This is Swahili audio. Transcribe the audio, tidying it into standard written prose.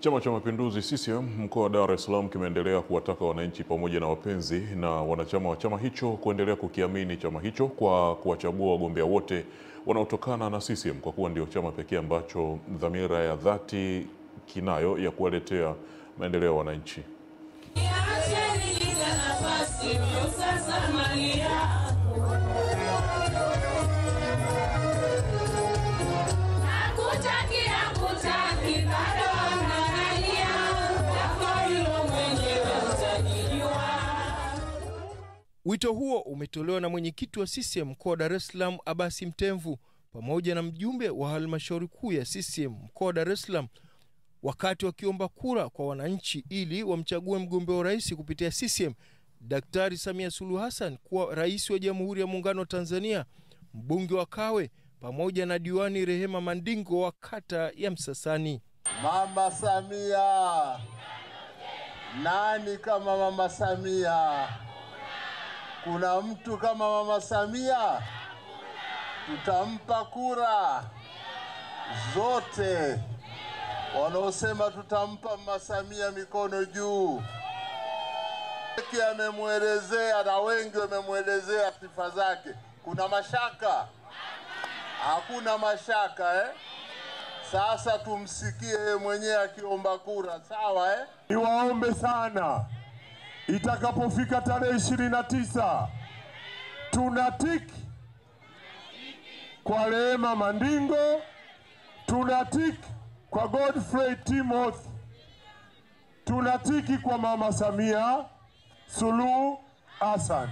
Chama cha Mapinduzi CCM mkoa wa Dar es Salaam kimeendelea kuwataka wananchi pamoja na wapenzi na wanachama wa chama hicho kuendelea kukiamini chama hicho kwa kuwachagua wagombea wote wanaotokana na CCM kwa kuwa ndio chama pekee ambacho dhamira ya dhati kinayo ya kuwaletea maendeleo ya wananchi. Wito huo umetolewa na mwenyekiti wa CCM mkoa wa Dar es Salaam Abasi Mtemvu pamoja na mjumbe wa halmashauri kuu ya CCM mkoa wa Dar es Salaam wakati wakiomba kura kwa wananchi ili wamchague mgombea wa rais kupitia CCM Daktari Samia Suluhu Hassan kuwa rais wa Jamhuri ya Muungano wa Tanzania, mbunge wa Kawe pamoja na diwani Rehema Mandingo wa kata ya Msasani. Mama Samia, nani kama Mama Samia? Kuna mtu kama Mama Samia? Tutampa kura zote. Wanaosema tutampa Mama Samia mikono juu. Amemwelezea na wengi wamemwelezea sifa zake. Kuna mashaka? Hakuna mashaka Sasa tumsikie mwenyewe akiomba kura, sawa Niwaombe sana, itakapofika tarehe 29 tunatiki kwa Rehema Mandingo, tunatiki kwa Godfrey Timothy, tunatiki kwa Mama Samia Suluhu Hassan.